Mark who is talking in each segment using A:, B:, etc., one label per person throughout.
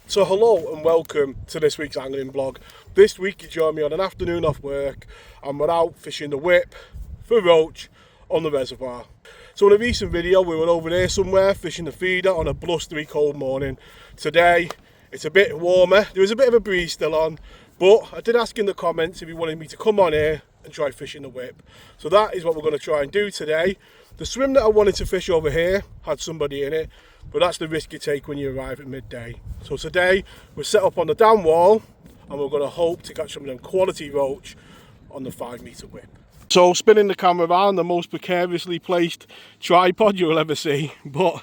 A: So hello and welcome to this week's angling vlog. This week you join me on an afternoon off work and we're out fishing the whip for roach on the reservoir. So in a recent video we were over there somewhere fishing the feeder on a blustery cold morning. Today it's a bit warmer, there was a bit of a breeze still on, but I did ask in the comments if you wanted me to come on here and try fishing the whip. So that is what we're going to try and do today. The swim that I wanted to fish over here had somebody in it, but that's the risk you take when you arrive at midday. So today we're set up on the dam wall and we're going to hope to catch some of them quality roach on the 5-metre whip. So spinning the camera around, the most precariously placed tripod you'll ever see, but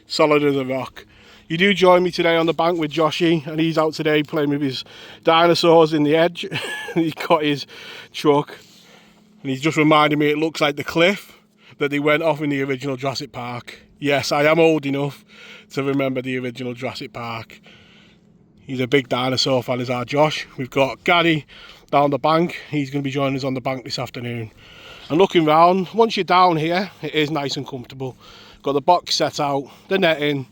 A: solid as a rock. You do join me today on the bank with Joshy, and he's out today playing with his dinosaurs in the edge. He's got his truck and he's just reminded me it looks like the cliff that they went off in the original Jurassic Park. Yes, I am old enough to remember the original Jurassic Park. He's a big dinosaur fan, is our Josh. We've got Gary down the bank. He's going to be joining us on the bank this afternoon. And looking round, once you're down here, it is nice and comfortable. Got the box set out, the netting,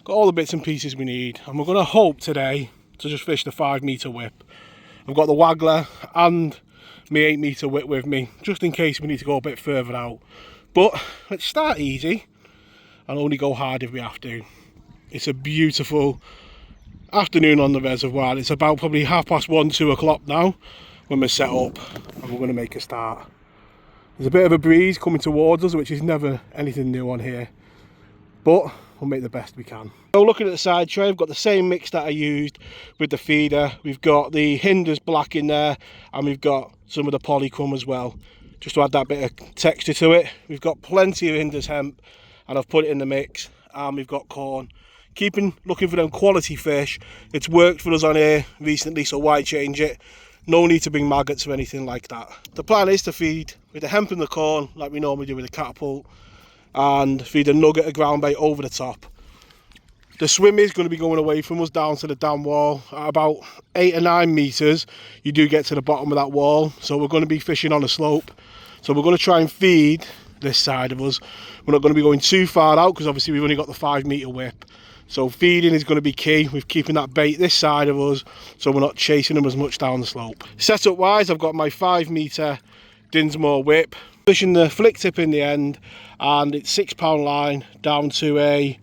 A: got all the bits and pieces we need. And we're going to hope today to just fish the 5-metre whip. I've got the waggler and my 8-metre whip with me, just in case we need to go a bit further out. But let's start easy and only go hard if we have to. It's a beautiful afternoon on the reservoir. It's about probably 1:30, 2 o'clock now when we're set up and we're going to make a start. There's a bit of a breeze coming towards us, which is never anything new on here, but we'll make the best we can. So looking at the side tray, I've got the same mix that I used with the feeder. We've got the hinders black in there and we've got some of the polychrome as well, just to add that bit of texture to it. We've got plenty of hinders hemp and I've put it in the mix, and we've got corn. Looking for them quality fish. It's worked for us on here recently, so why change it? No need to bring maggots or anything like that. The plan is to feed with the hemp and the corn like we normally do with the catapult, and feed a nugget of ground bait over the top. The swim is going to be going away from us down to the dam wall at about 8 or 9 metres. You do get to the bottom of that wall, so we're going to be fishing on a slope. So we're going to try and feed this side of us. We're not going to be going too far out because obviously we've only got the 5-metre whip. So feeding is going to be key with keeping that bait this side of us, so we're not chasing them as much down the slope. Setup wise, I've got my 5-metre Dinsmore whip, fishing the flick tip in the end, and it's £6 line down to a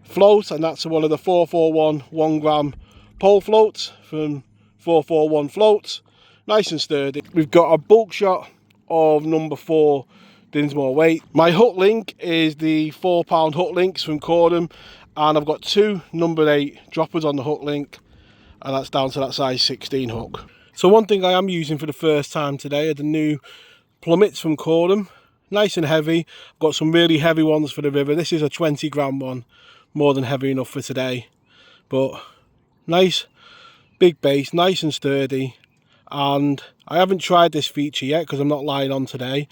A: float, and that's one of the 441 1 gram pole floats from 441 Floats. Nice and sturdy. We've got a bulk shot of number 4 Dinsmore weight. My hook link is the £4 hook links from Cordham, and I've got 2 number 8 droppers on the hook link, and that's down to that size 16 hook. So one thing I am using for the first time today are the new plummets from Cordham. Nice and heavy. I've got some really heavy ones for the river. This is a 20 gram one, more than heavy enough for today, but nice big base, nice and sturdy. And I haven't tried this feature yet because I'm not lying on today,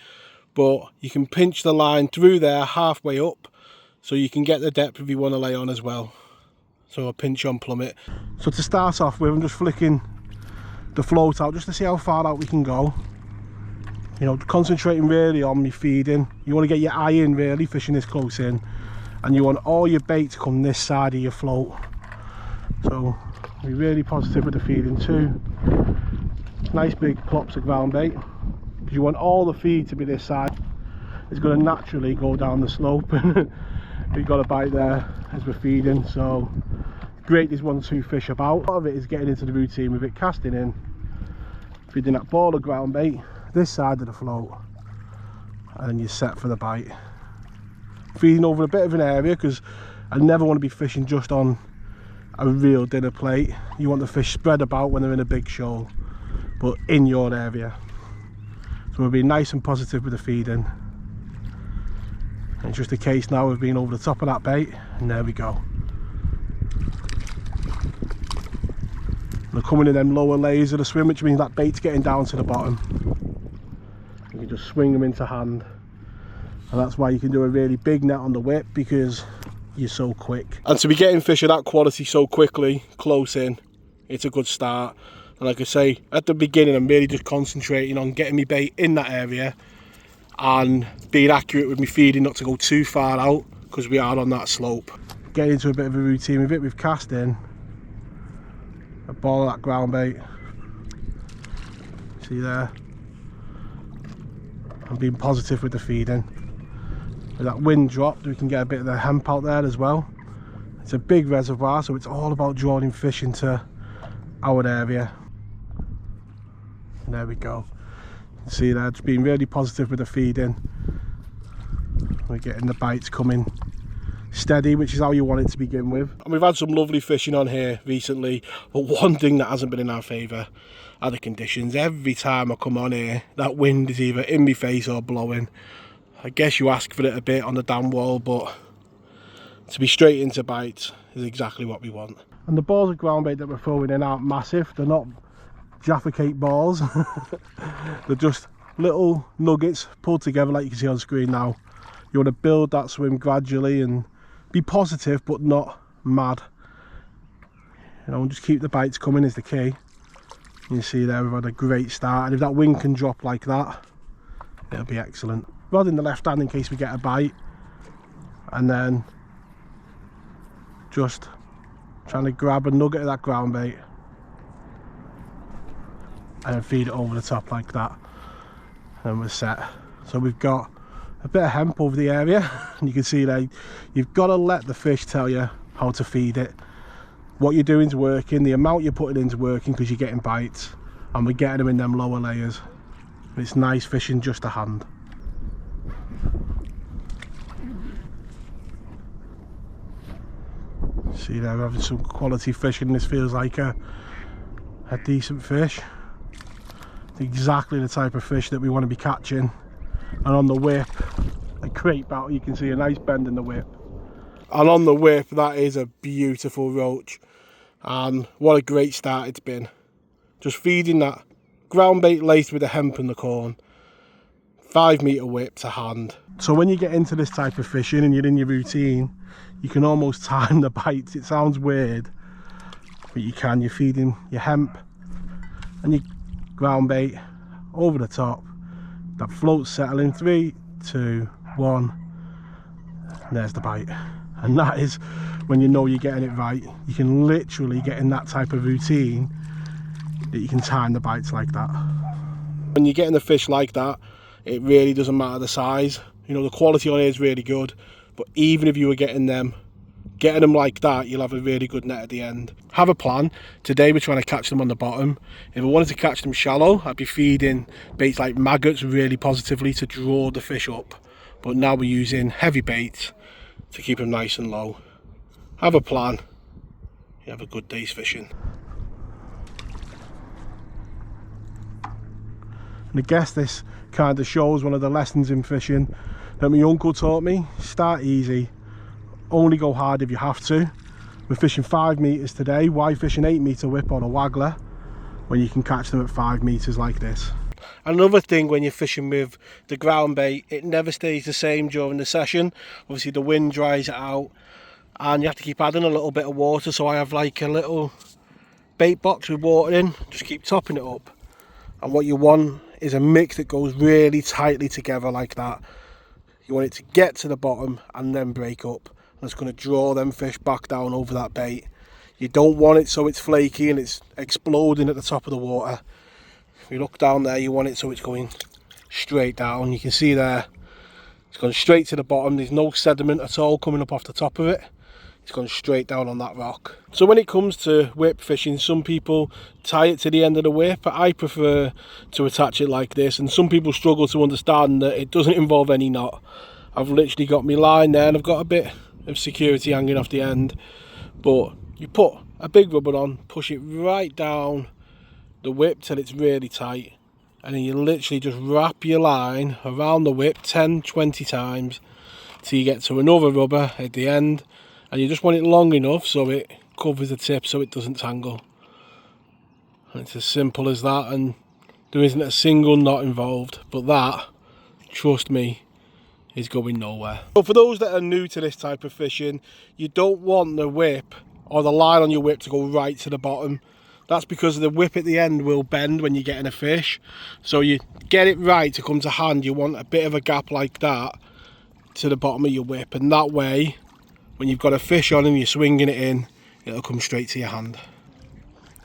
A: but you can pinch the line through there halfway up, so you can get the depth if you want to lay on as well. So a pinch on plummet. So to start off with, I'm just flicking the float out just to see how far out we can go. You know, concentrating really on me feeding. You want to get your eye in really, fishing this close in, and you want all your bait to come this side of your float. So be really positive with the feeding too. Nice big plops of ground bait, because you want all the feed to be this side. It's going to naturally go down the slope. We've got a bite there as we're feeding, so great these 1-2 fish about. A lot of it is getting into the routine with it, casting in, feeding that ball of ground bait this side of the float, and then you're set for the bite. Feeding over a bit of an area, because I never want to be fishing just on a real dinner plate. You want the fish spread about when they're in a big shoal, but in your area. So we'll be nice and positive with the feeding. It's just a case now of being over the top of that bait, and there we go. They're coming in them lower layers of the swim, which means that bait's getting down to the bottom. You can just swing them into hand, and that's why you can do a really big net on the whip, because you're so quick. And to be getting fish of that quality so quickly, close in, it's a good start. And like I say, at the beginning I'm really just concentrating on getting me bait in that area and being accurate with me feeding, not to go too far out because we are on that slope. Getting into a bit of a routine with it with casting, ball of that ground bait. See there? I'm being positive with the feeding. With that wind dropped, we can get a bit of the hemp out there as well. It's a big reservoir, so it's all about drawing fish into our area. There we go. See there, it's been really positive with the feeding. We're getting the bites coming steady, which is how you want it to begin with. And we've had some lovely fishing on here recently, but one thing that hasn't been in our favour are the conditions. Every time I come on here, that wind is either in my face or blowing. I guess you ask for it a bit on the dam wall, but to be straight into bites is exactly what we want. And the balls of ground bait that we're throwing in aren't massive. They're not Jaffa cake balls. They're just little nuggets pulled together like you can see on screen now. You want to build that swim gradually and be positive but not mad. You know, just keep the bites coming is the key. You see there we've had a great start, and if that wind can drop like that, it'll be excellent. Rod in the left hand in case we get a bite, and then just trying to grab a nugget of that ground bait and feed it over the top like that, and we're set. So we've got a bit of hemp over the area, and you can see there you've got to let the fish tell you how to feed it. What you're doing is working, the amount you're putting into working, because you're getting bites, and we're getting them in them lower layers. It's nice fishing just a hand. See there, we're having some quality fishing. This feels like a decent fish. Exactly the type of fish that we want to be catching. And on the whip, a great battle, you can see a nice bend in the whip. And on the whip, that is a beautiful roach. And what a great start it's been. Just feeding that ground bait laced with the hemp and the corn. 5 metre whip to hand. So when you get into this type of fishing and you're in your routine, you can almost time the bites. It sounds weird, but you can. You're feeding your hemp and your ground bait over the top. That float's settling. 3, 2, 1. And there's the bite. And that is when you know you're getting it right. You can literally get in that type of routine that you can time the bites like that. When you're getting the fish like that, it really doesn't matter the size. You know, the quality on it is really good, but even if you were getting them like that, you'll have a really good net at the end. Have a plan. Today we're trying to catch them on the bottom. If I wanted to catch them shallow, I'd be feeding baits like maggots really positively to draw the fish up. But now we're using heavy baits to keep them nice and low. Have a plan. You have a good day's fishing. And I guess this kind of shows one of the lessons in fishing that my uncle taught me. Start easy. Only go hard if you have to. We're fishing 5 metres today. Why fish an 8 metre whip or a waggler when you can catch them at 5 metres like this? Another thing when you're fishing with the ground bait, it never stays the same during the session. Obviously the wind dries it out and you have to keep adding a little bit of water. So I have like a little bait box with water in, just keep topping it up. And what you want is a mix that goes really tightly together like that. You want it to get to the bottom and then break up. And it's going to draw them fish back down over that bait. You don't want it so it's flaky and it's exploding at the top of the water. If you look down there, you want it so it's going straight down. You can see there, it's gone straight to the bottom. There's no sediment at all coming up off the top of it. It's gone straight down on that rock. So when it comes to whip fishing, some people tie it to the end of the whip, but I prefer to attach it like this. And some people struggle to understand that it doesn't involve any knot. I've literally got my line there and I've got a bit of security hanging off the end. But you put a big rubber on, push it right down the whip till it's really tight. And then you literally just wrap your line around the whip 10-20 times till you get to another rubber at the end. And you just want it long enough so it covers the tip so it doesn't tangle. And it's as simple as that, and there isn't a single knot involved. But that, trust me, is going nowhere. But for those that are new to this type of fishing, you don't want the whip or the line on your whip to go right to the bottom. That's because the whip at the end will bend when you're getting a fish. So you get it right to come to hand, you want a bit of a gap like that to the bottom of your whip, and that way when you've got a fish on and you're swinging it in, it'll come straight to your hand.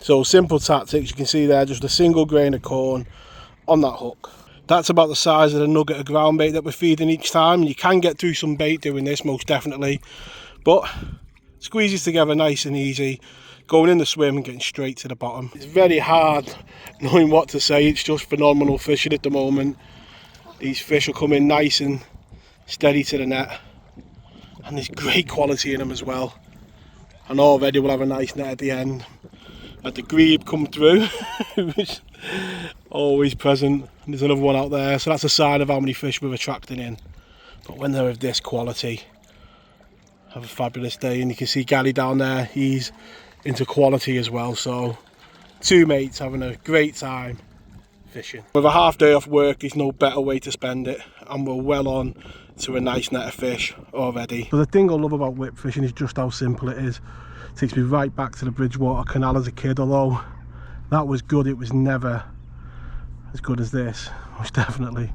A: So simple tactics, you can see there, just a single grain of corn on that hook. That's about the size of the nugget of ground bait that we're feeding each time. You can get through some bait doing this, most definitely, but squeezes together nice and easy, going in the swim and getting straight to the bottom. It's very hard knowing what to say. It's just phenomenal fishing at the moment. These fish are coming nice and steady to the net, and there's great quality in them as well. And already we'll have a nice net at the end. Had the grebe come through, which always present. And there's another one out there, so that's a sign of how many fish we're attracting in. But when they're of this quality, have a fabulous day. And you can see Gary down there, he's into quality as well. So two mates having a great time fishing. With a half day off work, there's no better way to spend it, and we're well on to a nice net of fish already. But the thing I love about whip fishing is just how simple it is. It takes me right back to the Bridgewater Canal as a kid, although that was good, it was never as good as this, most definitely.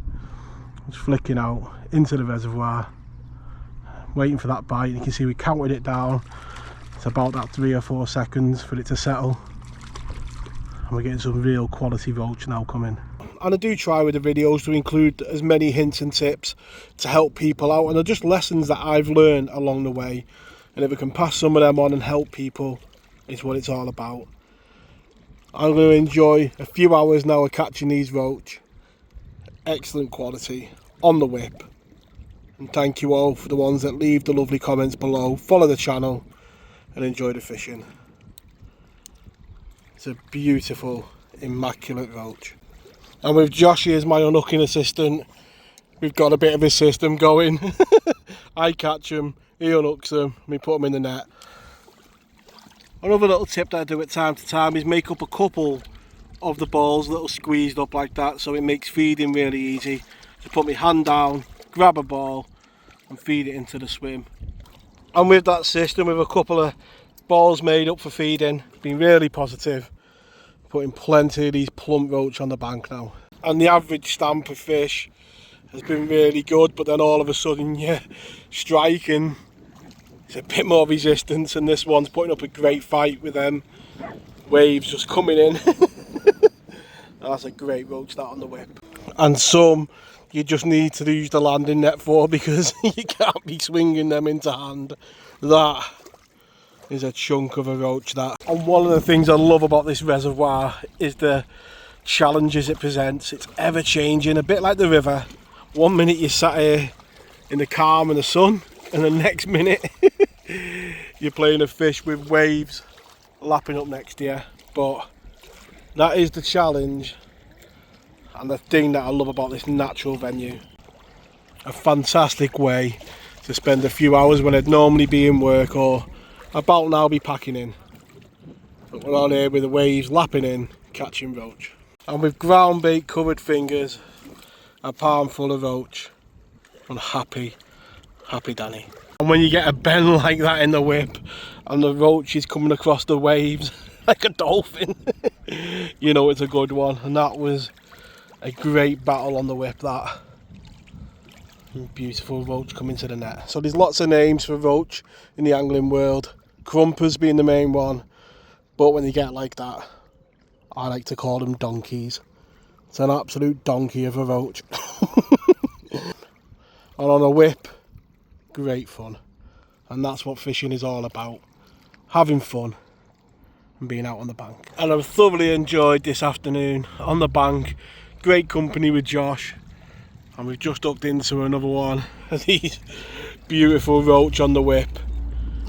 A: Just flicking out into the reservoir, waiting for that bite, and you can see we counted it down. It's about that 3 or 4 seconds for it to settle, and we're getting some real quality roach now coming. And I do try with the videos to include as many hints and tips to help people out, and they're just lessons that I've learned along the way, and if I can pass some of them on and help people, it's what it's all about. I'm going to enjoy a few hours now of catching these roach. Excellent quality on the whip, and thank you all for the ones that leave the lovely comments below. Follow the channel and enjoy the fishing. It's a beautiful, immaculate roach. And with Joshy as my unhooking assistant, we've got a bit of a system going. I catch them, he unhooks them, and we put them in the net. Another little tip that I do at time to time is make up a couple of the balls, little squeezed up like that, so it makes feeding really easy. Just put my hand down, grab a ball and feed it into the swim. And with that system, with a couple of balls made up for feeding, been really positive. Putting plenty of these plump roach on the bank now. And the average stamp of fish has been really good, but then all of a sudden you strike and it's a bit more resistance, and this one's putting up a great fight with them waves just coming in. That's a great roach, that on the whip. And some you just need to use the landing net for, because you can't be swinging them into hand. That is a chunk of a roach, that. And one of the things I love about this reservoir is the challenges it presents. It's ever changing, a bit like the river. One minute you're sat here in the calm and the sun, and the next minute you're playing a fish with waves lapping up next to you. But that is the challenge and the thing that I love about this natural venue. A fantastic way to spend a few hours when I'd normally be in work or about now be packing in. But we're on here with the waves lapping in, catching roach. And with ground bait covered fingers, a palm full of roach, and happy Danny. And when you get a bend like that in the whip and the roach is coming across the waves like a dolphin, you know it's a good one. And that was a great battle on the whip, that. Beautiful roach coming to the net. So there's lots of names for roach in the angling world, crumpers being the main one, but when you get like that, I like to call them donkeys. It's an absolute donkey of a roach. And on a whip, great fun. And that's what fishing is all about, having fun and being out on the bank. And I've thoroughly enjoyed this afternoon on the bank. Great company with Josh, and we've just hooked into another one of these beautiful roach on the whip.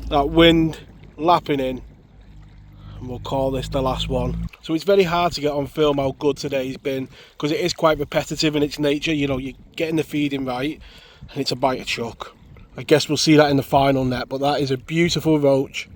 A: That wind lapping in, and we'll call this the last one. So it's very hard to get on film how good today's been, because it is quite repetitive in its nature. You know, you're getting the feeding right and it's a bite of chuck. I guess we'll see that in the final net, but that is a beautiful roach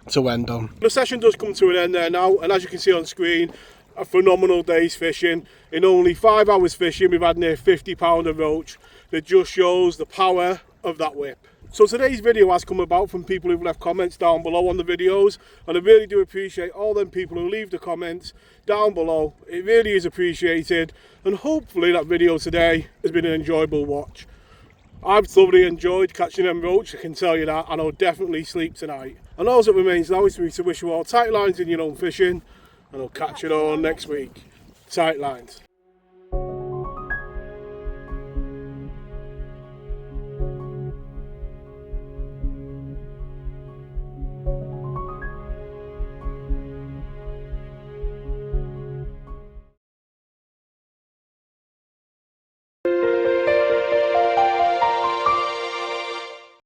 A: to end on. The session does come to an end there now, and as you can see on screen, a phenomenal day's fishing. In only 5 hours fishing, we've had near 50 pound of roach. That just shows the power of that whip. So today's video has come about from people who've left comments down below on the videos, and I really do appreciate all them people who leave the comments down below. It really is appreciated, and hopefully that video today has been an enjoyable watch. I've thoroughly enjoyed catching them roach, I can tell you that, and I'll definitely sleep tonight. And all that remains now is for me to wish you all tight lines in your own fishing, and I'll catch you all next week. Sight lines.